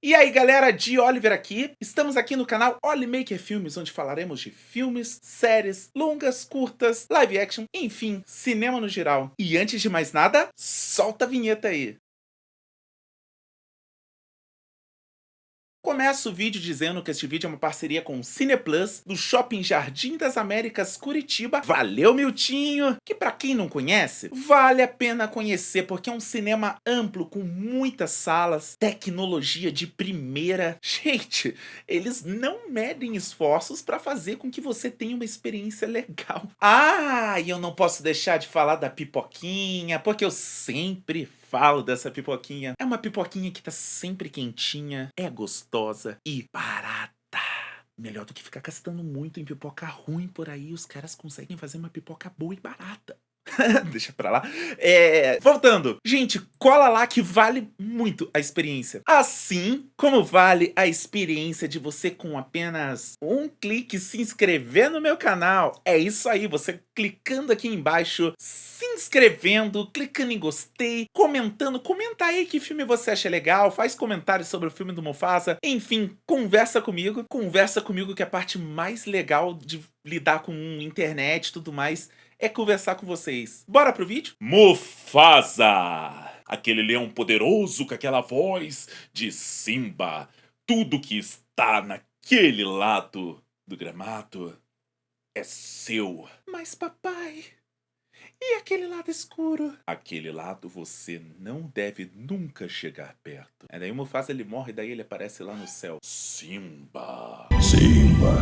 E aí galera, de Oliver aqui, estamos aqui no canal Olimaker Filmes, onde falaremos de filmes, séries, longas, curtas, live action, enfim, cinema no geral. E antes de mais nada, solta a vinheta aí! Começo o vídeo dizendo que este vídeo é uma parceria com o Cineplus, do Shopping Jardim das Américas, Curitiba. Valeu, Miltinho! Que pra quem não conhece, vale a pena conhecer, porque é um cinema amplo, com muitas salas, tecnologia de primeira. Gente, eles não medem esforços pra fazer com que você tenha uma experiência legal. Ah, e eu não posso deixar de falar da pipoquinha, porque eu sempre falo dessa pipoquinha. É uma pipoquinha que tá sempre quentinha, é gostosa e barata. Melhor do que ficar gastando muito em pipoca ruim por aí, os caras conseguem fazer uma pipoca boa e barata. Deixa pra lá. Voltando. Gente, cola lá que vale muito a experiência. Assim como vale a experiência de você com apenas um clique se inscrever no meu canal. É isso aí, você clicando aqui embaixo, se inscrevendo, clicando em gostei, comentando. Comenta aí que filme você acha legal, faz comentários sobre o filme do Mufasa. Enfim, conversa comigo. Conversa comigo, que a parte mais legal de lidar com internet e tudo mais é conversar com vocês. Bora pro vídeo? Mufasa! Aquele leão poderoso com aquela voz de Simba. Tudo que está naquele lado do gramado é seu. Mas papai, e aquele lado escuro? Aquele lado você não deve nunca chegar perto. É daí o Mufasa ele morre, daí ele aparece lá no céu. Simba. Simba.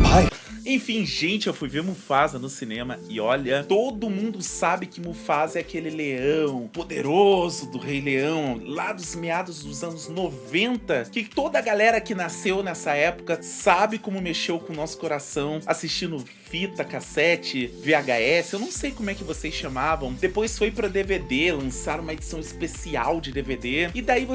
Pai. Enfim, gente, eu fui ver Mufasa no cinema e olha, todo mundo sabe que Mufasa é aquele leão poderoso do Rei Leão, lá dos meados dos anos 90, que toda a galera que nasceu nessa época sabe como mexeu com o nosso coração, assistindo fita, cassete, VHS, eu não sei como é que vocês chamavam. Depois foi pra DVD, lançaram uma edição especial de DVD, e daí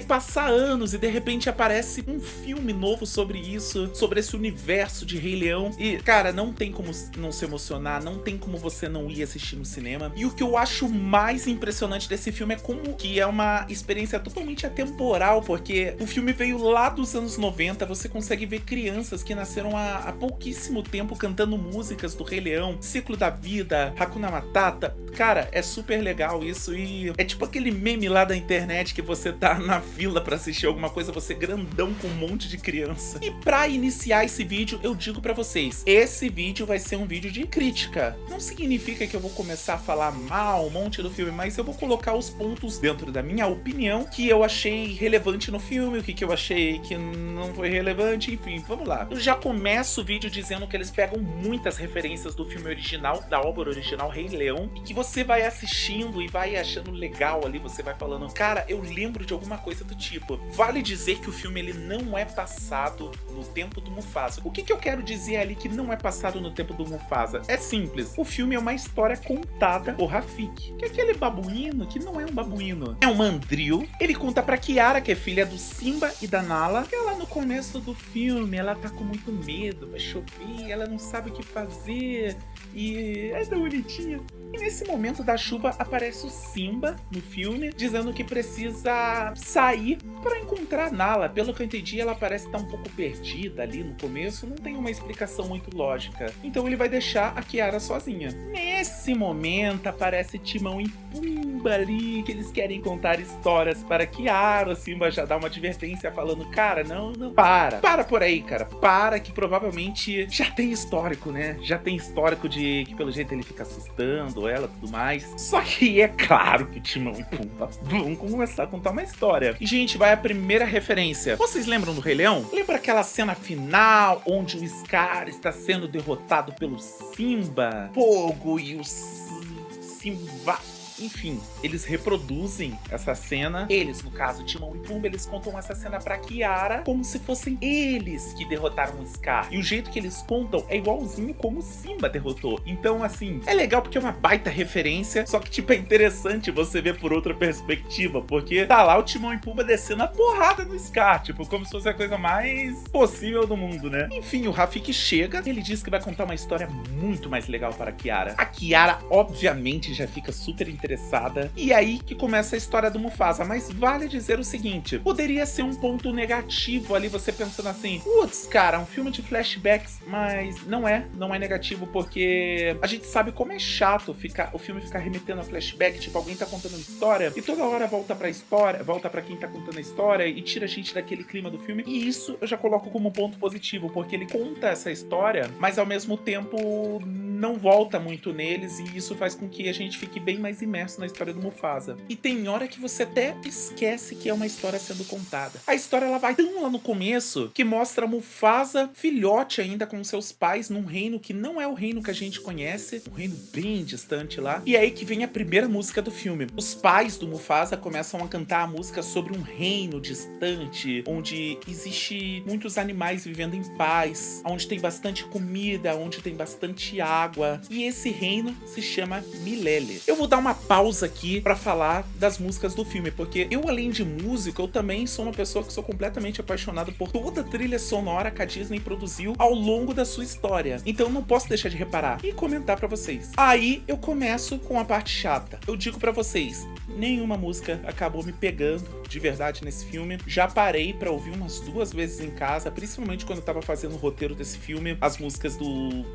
passa anos e de repente aparece um filme novo sobre isso, sobre esse universo de Rei Leão. E, cara, não tem como não se emocionar, não tem como você não ir assistir no cinema. E o que eu acho mais impressionante desse filme é como que é uma experiência totalmente atemporal, porque o filme veio lá dos anos 90, você consegue ver crianças que nasceram há pouquíssimo tempo cantando músicas do Rei Leão, Ciclo da Vida, Hakuna Matata. Cara, é super legal isso e é tipo aquele meme lá da internet que você tá na fila pra assistir alguma coisa, você grandão com um monte de criança. E pra iniciar esse vídeo, eu digo pra vocês, esse vídeo vai ser um vídeo de crítica. Não significa que eu vou começar a falar mal um monte do filme, mas eu vou colocar os pontos dentro da minha opinião que eu achei relevante no filme, o que eu achei que não foi relevante, enfim, vamos lá. Eu já começo o vídeo dizendo que eles pegam muitas referências do filme original, da obra original Rei Leão, e que você vai assistindo e vai achando legal ali, você vai falando, cara, eu lembro de alguma coisa do tipo. Vale dizer que o filme ele não é passado no tempo do Mufasa. O que eu quero dizer ali que não é passado no tempo do Mufasa? É simples. O filme é uma história contada por Rafiki, que é aquele babuíno que não é um babuíno, é um mandril. Ele conta pra Kiara, que é filha do Simba e da Nala, que ela no começo do filme, ela tá com muito medo, vai chover, ela não sabe o que fazer, e é tão bonitinha. E nesse momento da chuva aparece o Simba no filme, dizendo que precisa sair para encontrar Nala. Pelo que eu entendi, ela parece estar um pouco perdida ali no começo, não tem uma explicação muito lógica. Então ele vai deixar a Kiara sozinha. Nesse momento aparece Timão e Pumba ali, que eles querem contar histórias para Kiara. O Simba já dá uma advertência falando, cara, não, para por aí, cara, para, que provavelmente já tem histórico, né? Já tem histórico de que pelo jeito ele fica assustando ela e tudo mais. Só que é claro que Timão e Pumba vão começar a contar uma história. E, gente, vai a primeira referência. Vocês lembram do Rei Leão? Lembra aquela cena final onde o Scar está sendo derrotado pelo Simba? Fogo e o Simba... Enfim, eles reproduzem essa cena. Eles, no caso, Timão e Pumba, eles contam essa cena pra Kiara como se fossem eles que derrotaram o Scar. E o jeito que eles contam é igualzinho como o Simba derrotou. Então, assim, é legal porque é uma baita referência, só que, tipo, é interessante você ver por outra perspectiva, porque tá lá o Timão e Pumba descendo a porrada no Scar, tipo, como se fosse a coisa mais possível do mundo, né? Enfim, o Rafiki chega, ele diz que vai contar uma história muito mais legal para a Kiara. A Kiara, obviamente, já fica super interessada interessada. E aí que começa a história do Mufasa. Mas vale dizer o seguinte, poderia ser um ponto negativo ali, você pensando assim, putz, cara, um filme de flashbacks, mas não é negativo, porque a gente sabe como é chato o filme ficar remetendo a flashback, tipo, alguém tá contando uma história e toda hora volta pra história, volta pra quem tá contando a história e tira a gente daquele clima do filme. E isso eu já coloco como um ponto positivo, porque ele conta essa história, mas ao mesmo tempo não volta muito neles, e isso faz com que a gente fique bem mais imerso na história do Mufasa. E tem hora que você até esquece que é uma história sendo contada. A história ela vai tão lá no começo que mostra Mufasa filhote ainda com seus pais num reino que não é o reino que a gente conhece, um reino bem distante lá. E aí que vem a primeira música do filme. Os pais do Mufasa começam a cantar a música sobre um reino distante, onde existe muitos animais vivendo em paz, onde tem bastante comida, onde tem bastante água. E esse reino se chama Milele. Eu vou dar uma pausa aqui pra falar das músicas do filme, porque eu, além de músico, eu também sou uma pessoa que sou completamente apaixonado por toda a trilha sonora que a Disney produziu ao longo da sua história. Então eu não posso deixar de reparar e comentar pra vocês. Aí eu começo com a parte chata. Eu digo pra vocês, nenhuma música acabou me pegando de verdade nesse filme. Já parei pra ouvir umas 2 vezes em casa, principalmente quando eu tava fazendo o roteiro desse filme, as músicas do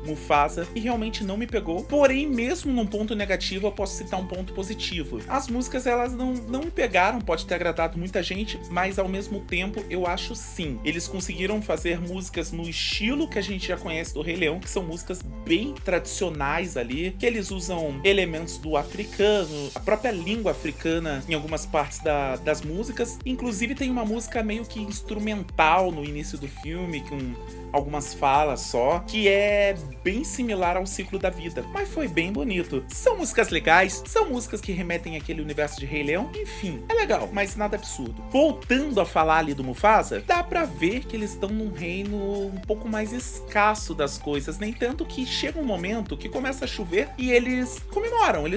Mufasa, e realmente não me pegou. Porém, mesmo num ponto negativo, eu posso citar um ponto positivo. As músicas, elas não me pegaram, pode ter agradado muita gente, mas ao mesmo tempo, eu acho sim. Eles conseguiram fazer músicas no estilo que a gente já conhece do Rei Leão, que são músicas bem tradicionais ali, que eles usam elementos do africano, a própria língua africana em algumas partes das músicas. Inclusive tem uma música meio que instrumental no início do filme, com algumas falas só, que é bem similar ao ciclo da vida, mas foi bem bonito. São músicas legais, são músicas que remetem àquele universo de Rei Leão, enfim, é legal, mas nada absurdo. Voltando a falar ali do Mufasa, dá pra ver que eles estão num reino um pouco mais escasso das coisas, nem tanto que chega um momento que começa a chover e eles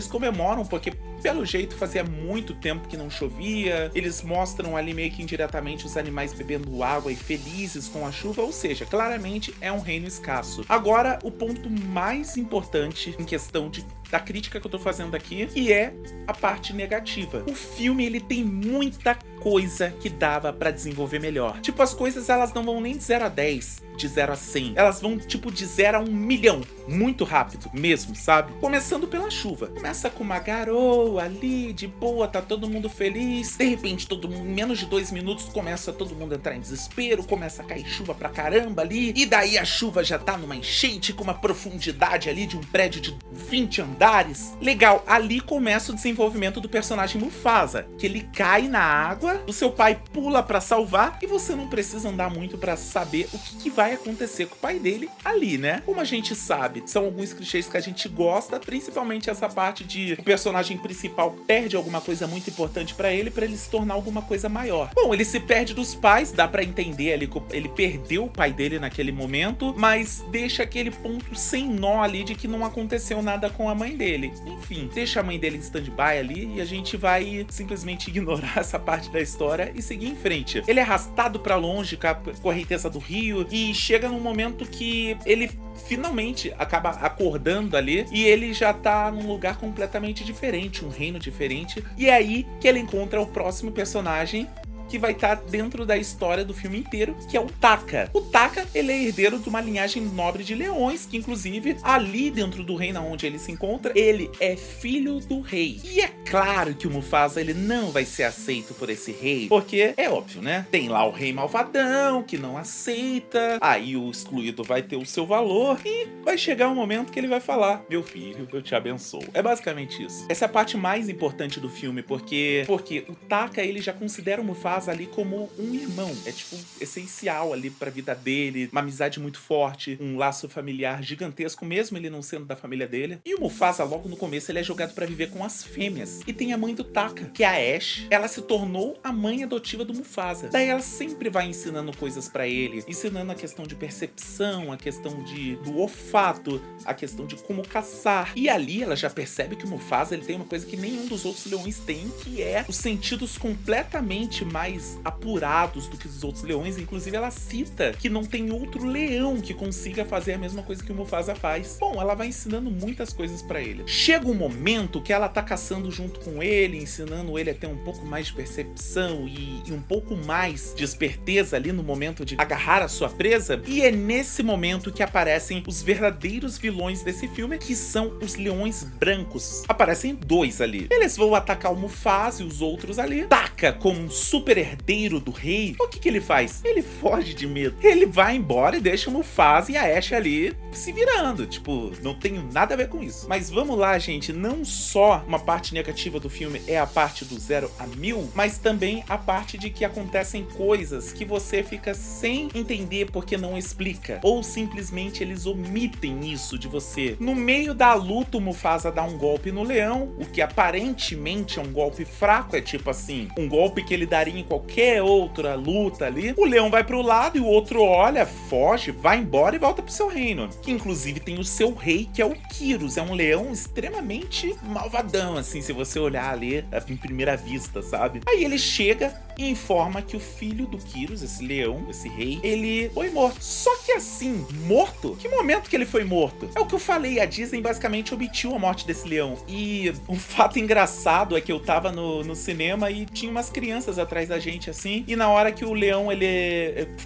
comemoram porque pelo jeito fazia muito tempo que não chovia. Eles mostram ali meio que indiretamente os animais bebendo água e felizes com a chuva, ou seja, claramente é um reino escasso. Agora, o ponto mais importante em questão da crítica que eu tô fazendo aqui, que é a parte negativa. O filme, ele tem muita coisa que dava pra desenvolver melhor. Tipo, as coisas, elas não vão nem de 0 a 10, de 0 a 100. Elas vão, tipo, de 0 a 1 milhão. Muito rápido, mesmo, sabe? Começando pela chuva. Começa com uma garoa ali, de boa, tá todo mundo feliz. De repente, todo mundo, em menos de 2 minutos, começa todo mundo a entrar em desespero, começa a cair chuva pra caramba ali. E daí a chuva já tá numa enchente, com uma profundidade ali de um prédio de 20 andares. Legal, ali começa o desenvolvimento do personagem Mufasa, que ele cai na água, o seu pai pula pra salvar, e você não precisa andar muito pra saber o que vai acontecer com o pai dele ali, né? Como a gente sabe, são alguns clichês que a gente gosta, principalmente essa parte de o personagem principal perde alguma coisa muito importante pra ele se tornar alguma coisa maior. Bom, ele se perde dos pais, dá pra entender ali que ele perdeu o pai dele naquele momento, mas deixa aquele ponto sem nó ali de que não aconteceu nada com a mãe dele. Enfim, deixa a mãe dele em stand-by ali e a gente vai simplesmente ignorar essa parte da história e seguir em frente. Ele é arrastado pra longe com a correnteza do rio e chega num momento que ele finalmente acaba acordando ali e ele já tá num lugar completamente diferente, um reino diferente, e é aí que ele encontra o próximo personagem que vai estar dentro da história do filme inteiro, que é o Taka. O Taka, ele é herdeiro de uma linhagem nobre de leões, que inclusive ali dentro do reino onde ele se encontra, ele é filho do rei. E é claro que o Mufasa, ele não vai ser aceito por esse rei, porque é óbvio, né? Tem lá o rei malvadão, que não aceita, aí o excluído vai ter o seu valor, e vai chegar um momento que ele vai falar: meu filho, eu te abençoo. É basicamente isso. Essa é a parte mais importante do filme, porque o Taka, ele já considera o Mufasa ali como um irmão. É tipo essencial ali pra vida dele, uma amizade muito forte, um laço familiar gigantesco, mesmo ele não sendo da família dele. E o Mufasa, logo no começo, ele é jogado pra viver com as fêmeas. E tem a mãe do Taka, que é a Ash. Ela se tornou a mãe adotiva do Mufasa. Daí ela sempre vai ensinando coisas pra ele, ensinando a questão de percepção, a questão do olfato, a questão de como caçar. E ali ela já percebe que o Mufasa, ele tem uma coisa que nenhum dos outros leões tem, que é os sentidos completamente mais mais apurados do que os outros leões. Inclusive ela cita que não tem outro leão que consiga fazer a mesma coisa que o Mufasa faz. Bom, ela vai ensinando muitas coisas pra ele. Chega um momento que ela tá caçando junto com ele, ensinando ele a ter um pouco mais de percepção e um pouco mais de esperteza ali no momento de agarrar a sua presa. E é nesse momento que aparecem os verdadeiros vilões desse filme, que são os leões brancos. Aparecem dois ali. Eles vão atacar o Mufasa e os outros ali. Taka, como um super herdeiro do rei, o que ele faz? Ele foge de medo. Ele vai embora e deixa o Mufasa e a Ashe ali se virando. Tipo, não tenho nada a ver com isso. Mas vamos lá, gente. Não só uma parte negativa do filme é a parte do 0 a 1000, mas também a parte de que acontecem coisas que você fica sem entender porque não explica. Ou simplesmente eles omitem isso de você. No meio da luta, o Mufasa dá um golpe no leão, o que aparentemente é um golpe fraco, é tipo assim, um golpe que ele daria em qualquer outra luta ali. O leão vai pro lado e o outro olha, foge, vai embora e volta pro seu reino. Que inclusive tem o seu rei, que é o Kyrus. É um leão extremamente malvadão, assim, se você olhar ali em primeira vista, sabe? Aí ele chega e informa que o filho do Kyrus, esse leão, esse rei, ele foi morto. Só que assim, morto? Que momento que ele foi morto? É o que eu falei, a Disney basicamente omitiu a morte desse leão. E um fato engraçado é que eu tava no cinema e tinha umas crianças atrás da gente, assim, e na hora que o leão,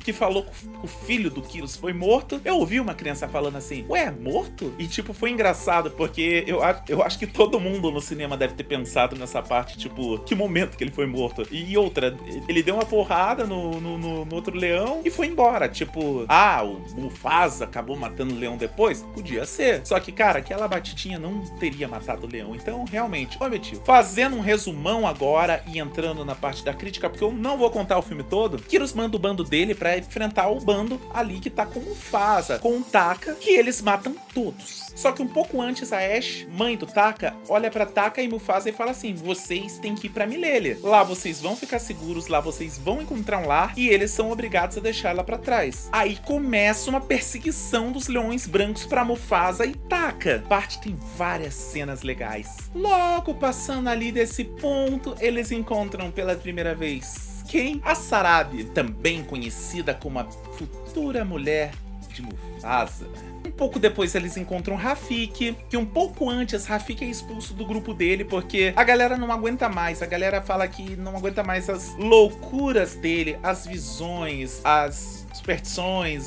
que falou que o filho do Kyrus foi morto, eu ouvi uma criança falando assim, ué, morto? E tipo, foi engraçado, porque eu acho que todo mundo no cinema deve ter pensado nessa parte, tipo, que momento que ele foi morto? E outra, ele deu uma porrada no outro leão e foi embora. Tipo, o Mufasa acabou matando o leão depois? Podia ser. Só que, cara, aquela batidinha não teria matado o leão. Então, realmente, omitiu. Fazendo um resumão agora e entrando na parte da crítica, porque eu não vou contar o filme todo, Kyrus manda o bando dele pra enfrentar o bando ali que tá com o Mufasa, com o Taka, que eles matam todos. Só que um pouco antes, a Ashe, mãe do Taka, olha pra Taka e Mufasa e fala assim, vocês têm que ir pra Milele. Lá vocês vão ficar seguros, lá vocês vão encontrar um lar e eles são obrigados a deixar ela pra trás. Aí começa uma perseguição dos leões brancos pra Mufasa e Taka. A parte tem várias cenas legais. Logo passando ali desse ponto, eles encontram pela primeira vez quem? A Sarabi, também conhecida como a futura mulher de Mufasa. Um pouco depois eles encontram Rafiki, que um pouco antes Rafiki é expulso do grupo dele porque a galera não aguenta mais. A galera fala que não aguenta mais as loucuras dele, as visões, as superstições,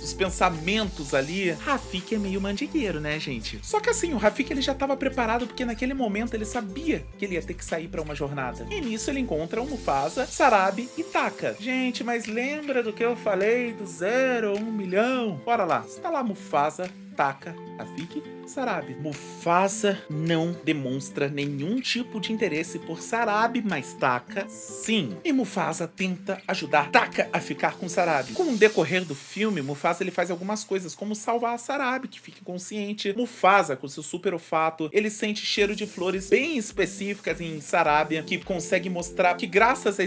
os pensamentos ali. Rafiki é meio mandigueiro, né, gente? Só que assim, o Rafiki ele já estava preparado porque naquele momento ele sabia que ele ia ter que sair pra uma jornada. E nisso ele encontra o Mufasa, Sarabi e Taka. Gente, mas lembra do que eu falei do 0 a 1 milhão? Bora lá. Está lá Mufasa, Taka, Rafiki, Sarabi. Mufasa não demonstra nenhum tipo de interesse por Sarabi, mas Taka sim. E Mufasa tenta ajudar Taka a ficar com Sarabi. Com o decorrer do filme, Mufasa ele faz algumas coisas, como salvar a Sarabi, que fica inconsciente. Mufasa, com seu super olfato, ele sente cheiro de flores bem específicas em Sarabi, que consegue mostrar que graças a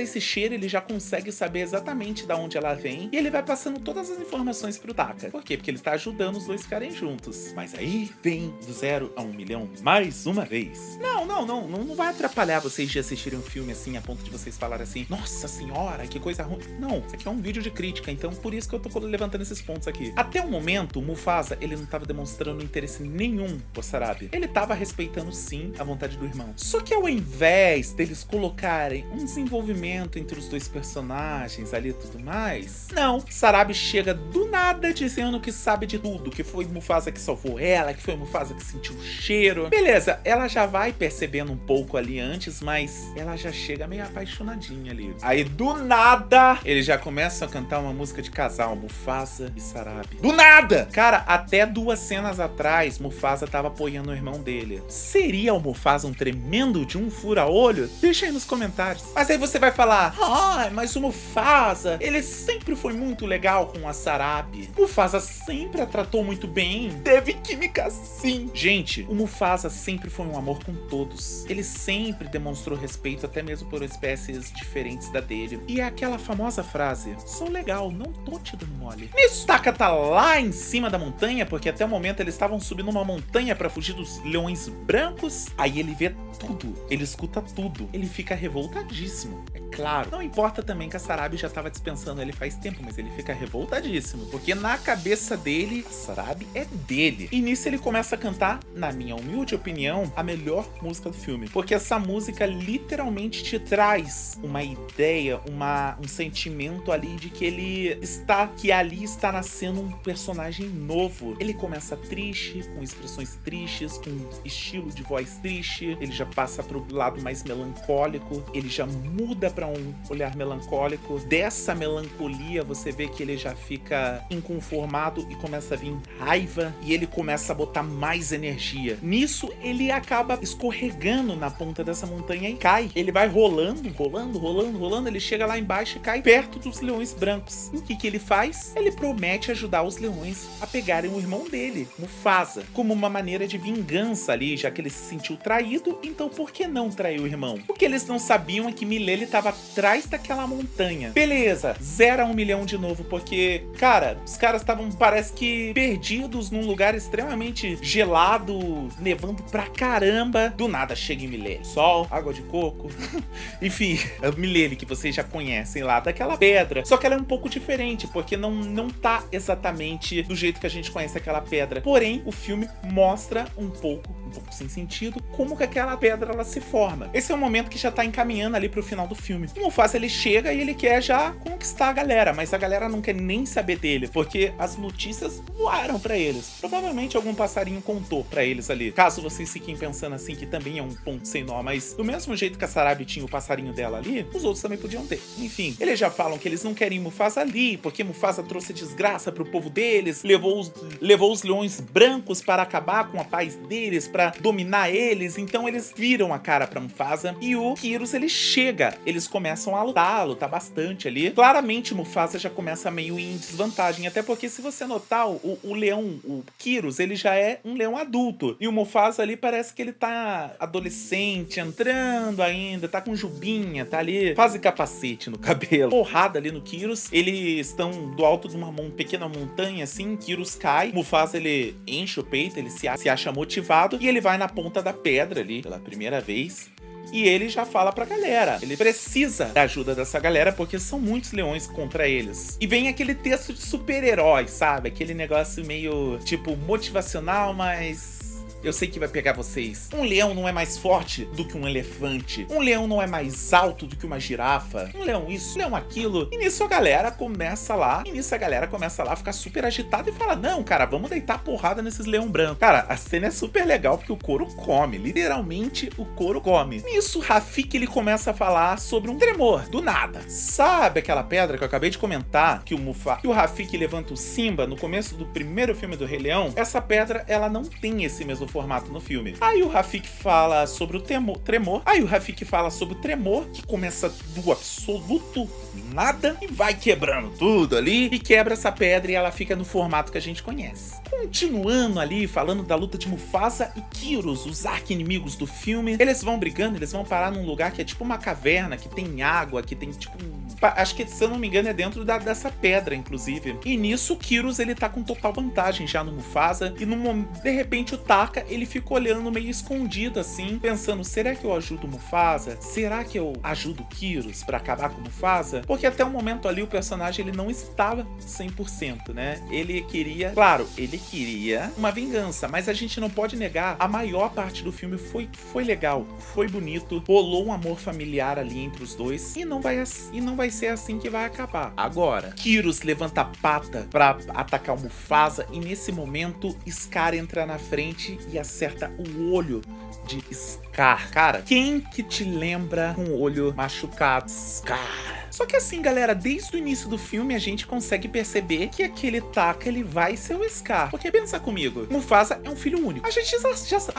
esse cheiro ele já consegue saber exatamente de onde ela vem. E ele vai passando todas as informações pro Taka. Por quê? Porque ele tá ajudando os dois ficarem juntos. Mas aí vem do 0 a 1 milhão mais uma vez. Não vai atrapalhar vocês de assistirem um filme assim a ponto de vocês falarem assim, nossa senhora, que coisa ruim. Não, isso aqui é um vídeo de crítica, então por isso que eu tô levantando esses pontos aqui. Até o momento, o Mufasa, ele não tava demonstrando interesse nenhum por Sarabi. Ele tava respeitando sim a vontade do irmão. Só que ao invés deles colocarem um desenvolvimento entre os dois personagens ali e tudo mais, não, Sarabi chega do nada dizendo que sabe de tudo, que foi Mufasa que salvou ela, que foi Mufasa que sentiu o cheiro. Beleza, ela já vai percebendo um pouco ali antes, mas ela já chega meio apaixonadinha ali. Aí do nada, eles já começam a cantar uma música de casal, Mufasa e Sarabi. Do nada! Cara, até 2 cenas atrás, Mufasa tava apoiando o irmão dele. Seria o Mufasa um tremendo de um fura-olho? Deixa aí nos comentários. Mas aí você vai falar, mas o Mufasa, ele sempre foi muito legal com a Sarabi. Mufasa sempre tratou muito bem. Teve química sim. Gente, o Mufasa sempre foi um amor com todos. Ele sempre demonstrou respeito até mesmo por espécies diferentes da dele. E é aquela famosa frase: sou legal, não tô te dando mole. Nisso, Taka tá lá em cima da montanha, porque até o momento eles estavam subindo uma montanha pra fugir dos leões brancos. Aí ele vê tudo, ele escuta tudo, ele fica revoltadíssimo. É claro, não importa também que a Sarabi já tava dispensando ele faz tempo, mas ele fica revoltadíssimo, porque na cabeça dele, a Sarabi é dele. E nisso ele começa a cantar, na minha humilde opinião, a melhor música do filme, porque essa música literalmente te traz uma ideia, um sentimento ali de que ali está nascendo um personagem novo. Ele começa triste, com expressões tristes, com estilo de voz triste, ele já passa pro lado mais melancólico, ele já muda para um olhar melancólico. Dessa melancolia você vê que ele já fica inconformado e começa a vir raiva, e ele começa a botar mais energia. Nisso ele acaba escorregando na ponta dessa montanha e cai. Ele vai rolando, ele chega lá embaixo e cai perto dos leões brancos. E o que ele faz? Ele promete ajudar os leões a pegarem o irmão dele, Mufasa, como uma maneira de vingança ali, já que ele se sentiu traído. Então por que não trair o irmão? O que eles não sabiam é que Milele estava atrás daquela montanha. Beleza, 0 a 1 milhão de novo, porque, cara, os caras estavam, parece que, perdidos num lugar extremamente gelado, nevando pra caramba. Do nada chega em Milele. Sol, água de coco, enfim, a Milele que vocês já conhecem lá, daquela pedra. Só que ela é um pouco diferente, porque não tá exatamente do jeito que a gente conhece aquela pedra. Porém, o filme mostra um pouco sem sentido, como que aquela pedra ela se forma. Esse é um momento que já tá encaminhando ali pro final do filme. O Mufasa ele chega e ele quer já conquistar a galera, mas a galera não quer nem saber dele, porque as notícias voaram pra eles. Provavelmente algum passarinho contou pra eles ali. Caso vocês fiquem pensando assim, que também é um ponto sem nó, mas do mesmo jeito que a Sarabi tinha o passarinho dela ali, os outros também podiam ter. Enfim, eles já falam que eles não querem Mufasa ali, porque Mufasa trouxe desgraça pro povo deles, levou os leões brancos para acabar com a paz deles, para dominar eles. Então eles viram a cara pra Mufasa e o Kyros ele chega, eles começam a lutar bastante ali. Claramente Mufasa já começa meio em desvantagem, até porque se você notar, o leão, o Kyros, ele já é um leão adulto, e o Mufasa ali parece que ele tá adolescente, entrando ainda, tá com jubinha, tá ali quase capacete no cabelo. Porrada ali no Kyros, eles estão do alto de uma pequena montanha assim, Kyros cai, Mufasa ele enche o peito, ele se acha motivado, e ele vai na ponta da pedra ali, pela primeira vez, e ele já fala pra galera, ele precisa da ajuda dessa galera, porque são muitos leões contra eles. E vem aquele texto de super-herói, sabe? Aquele negócio meio, tipo, motivacional, mas eu sei que vai pegar vocês. Um leão não é mais forte do que um elefante. Um leão não é mais alto do que uma girafa. Um leão isso, um leão aquilo. E nisso a galera começa lá a ficar super agitada e fala: não, cara, vamos deitar porrada nesses leão brancos. Cara, a cena é super legal porque o couro come. Literalmente, o couro come. Nisso, Rafiki, ele começa a falar sobre um tremor, do nada. Sabe aquela pedra que eu acabei de comentar? Que o Rafiki levanta o Simba no começo do primeiro filme do Rei Leão? Essa pedra, ela não tem esse mesmo formato no filme. Aí o Rafiki fala sobre o tremor. Aí o Rafiki fala sobre o tremor, que começa do absoluto nada e vai quebrando tudo ali, e quebra essa pedra e ela fica no formato que a gente conhece. Continuando ali, falando da luta de Mufasa e Kyros, os arqui-inimigos do filme, eles vão brigando, eles vão parar num lugar que é tipo uma caverna, que tem água, que tem tipo acho que, se eu não me engano, é dentro dessa pedra, inclusive. E nisso, o Kyros, ele tá com total vantagem já no Mufasa. E de repente, o Taka, ele fica olhando meio escondido, assim, pensando: será que eu ajudo o Mufasa? Será que eu ajudo o Kyros pra acabar com o Mufasa? Porque até o momento ali, o personagem, ele não estava 100%, né? Ele queria uma vingança. Mas a gente não pode negar, a maior parte do filme foi legal, foi bonito, rolou um amor familiar ali entre os dois. E não vai ser assim que vai acabar. Agora, Kyros levanta a pata pra atacar o Mufasa, e nesse momento Scar entra na frente e acerta o olho de Scar. Cara, quem que te lembra com o olho machucado? Scar. Só que assim, galera, desde o início do filme a gente consegue perceber que aquele Taka, ele vai ser o Scar. Porque pensa comigo, Mufasa é um filho único. A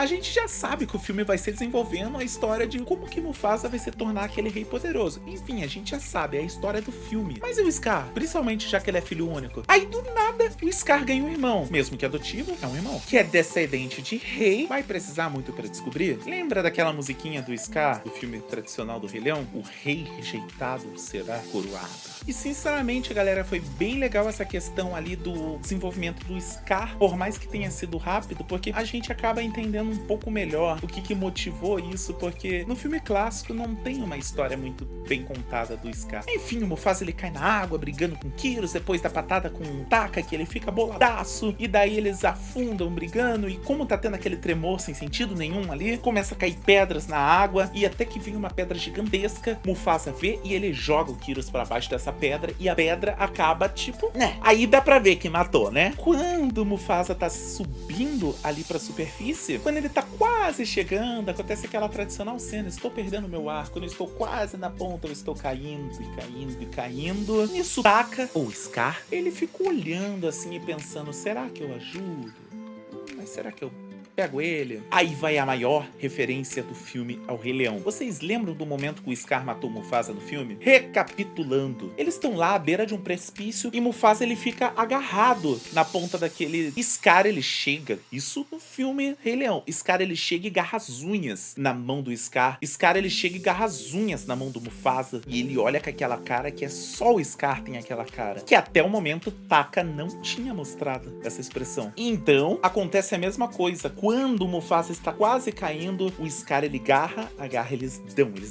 gente já sabe que o filme vai ser desenvolvendo a história de como que Mufasa vai se tornar aquele rei poderoso. Enfim, a gente já sabe, é a história do filme. Mas e o Scar? Principalmente já que ele é filho único. Aí do nada, o Scar ganha um irmão. Mesmo que adotivo, é um irmão. Que é descendente de rei. Vai precisar muito pra descobrir? Lembra daquela musiquinha do Scar, do filme tradicional do Rei Leão? O rei rejeitado será coroado. E sinceramente, galera, foi bem legal essa questão ali do desenvolvimento do Scar, por mais que tenha sido rápido, porque a gente acaba entendendo um pouco melhor o que motivou isso, porque no filme clássico não tem uma história muito bem contada do Scar. Enfim, o Mufasa ele cai na água brigando com Kyros, depois da patada com o Taka, que ele fica boladaço, e daí eles afundam brigando, e como tá tendo aquele tremor sem sentido nenhum ali, começa a cair pedras na água, e até que vem uma pedra gigantesca, Mufasa vê e ele joga o Kyros pra baixo dessa pedra, e a pedra acaba tipo, né? Aí dá pra ver que matou, né? Quando o Mufasa tá subindo ali pra superfície, quando ele tá quase chegando, acontece aquela tradicional cena, estou perdendo meu ar, quando eu estou quase na ponta, eu estou caindo e caindo e caindo. Nisso, Taka, ou Scar, ele ficou olhando assim e pensando, será que eu ajudo? Mas será que eu pego ele? Aí vai a maior referência do filme ao Rei Leão. Vocês lembram do momento que o Scar matou Mufasa no filme? Recapitulando, eles estão lá à beira de um precipício e Mufasa ele fica agarrado na ponta daquele... Scar ele chega, isso no filme Rei Leão, Scar ele chega e garra as unhas na mão do Scar. Scar ele chega e garra as unhas na mão do Mufasa e ele olha com aquela cara que é só o Scar tem aquela cara, que até o momento Taka não tinha mostrado essa expressão. Então acontece a mesma coisa. Quando o Mufasa está quase caindo, o Scar ele agarra, eles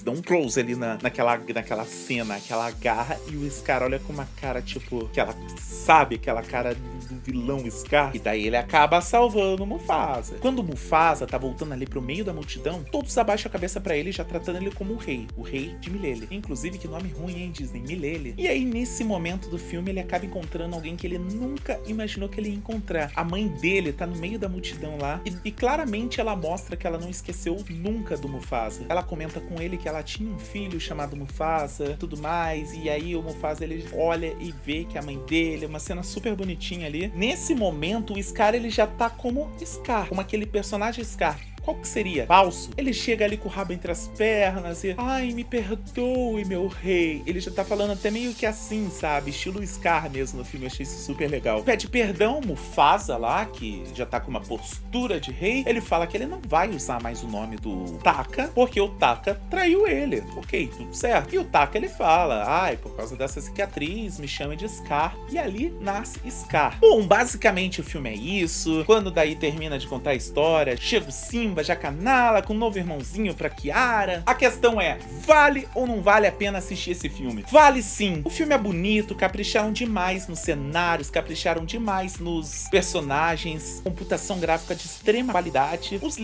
dão um close ali naquela cena, aquela garra, e o Scar olha com uma cara tipo, aquela cara do vilão Scar, e daí ele acaba salvando o Mufasa. Quando o Mufasa tá voltando ali pro meio da multidão, todos abaixam a cabeça pra ele, já tratando ele como o rei de Milele. Inclusive, que nome ruim, hein, Disney? Milele. E aí, nesse momento do filme, ele acaba encontrando alguém que ele nunca imaginou que ele ia encontrar. A mãe dele tá no meio da multidão lá, e claramente ela mostra que ela não esqueceu nunca do Mufasa. Ela comenta com ele que ela tinha um filho chamado Mufasa, tudo mais, e aí o Mufasa ele olha e vê que a mãe dele, uma cena super bonitinha ali. Nesse momento, o Scar ele já tá como Scar, como aquele personagem Scar. Qual que seria? Falso. Ele chega ali com o rabo entre as pernas e... Ai, me perdoe, meu rei. Ele já tá falando até meio que assim, sabe? Estilo Scar mesmo no filme. Eu achei isso super legal. Pede perdão, Mufasa lá, que já tá com uma postura de rei. Ele fala que ele não vai usar mais o nome do Taka, porque o Taka traiu ele. Ok, tudo certo. E o Taka, ele fala... Ai, por causa dessa cicatriz, me chama de Scar. E ali nasce Scar. Bom, basicamente o filme é isso. Quando daí termina de contar a história, chega o Simba, Jacanala com um novo irmãozinho pra Kiara. A questão é, vale ou não vale a pena assistir esse filme? Vale sim. O filme é bonito, capricharam demais nos cenários, capricharam demais nos personagens, computação gráfica de extrema qualidade. Os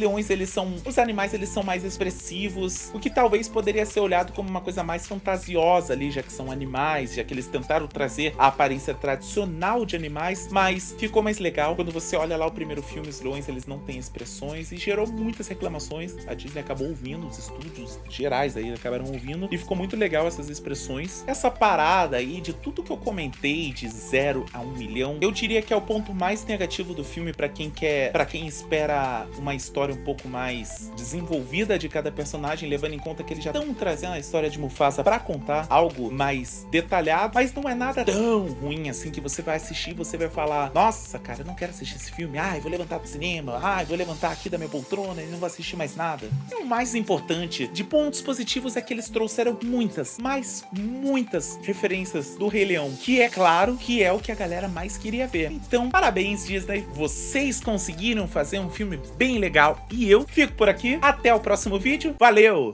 animais eles são mais expressivos, o que talvez poderia ser olhado como uma coisa mais fantasiosa ali, já que são animais, já que eles tentaram trazer a aparência tradicional de animais, mas ficou mais legal. Quando você olha lá o primeiro filme, os leões eles não têm expressões e gerou muitas reclamações. A Disney acabou ouvindo, os estúdios gerais aí acabaram ouvindo, e ficou muito legal essas expressões. Essa parada aí de tudo que eu comentei de 0 a 1 milhão, eu diria que é o ponto mais negativo do filme pra quem espera uma história um pouco mais desenvolvida de cada personagem, levando em conta que eles já estão trazendo a história de Mufasa pra contar algo mais detalhado, mas não é nada tão ruim assim que você vai assistir e você vai falar, nossa, cara, eu não quero assistir esse filme, ai, vou levantar do cinema, ai, vou levantar aqui da minha poltrona e não vou assistir mais nada. E o mais importante de pontos positivos é que eles trouxeram muitas referências do Rei Leão, que é claro que é o que a galera mais queria ver. Então, parabéns, Disney, vocês conseguiram fazer um filme bem legal e eu fico por aqui. Até o próximo vídeo, valeu!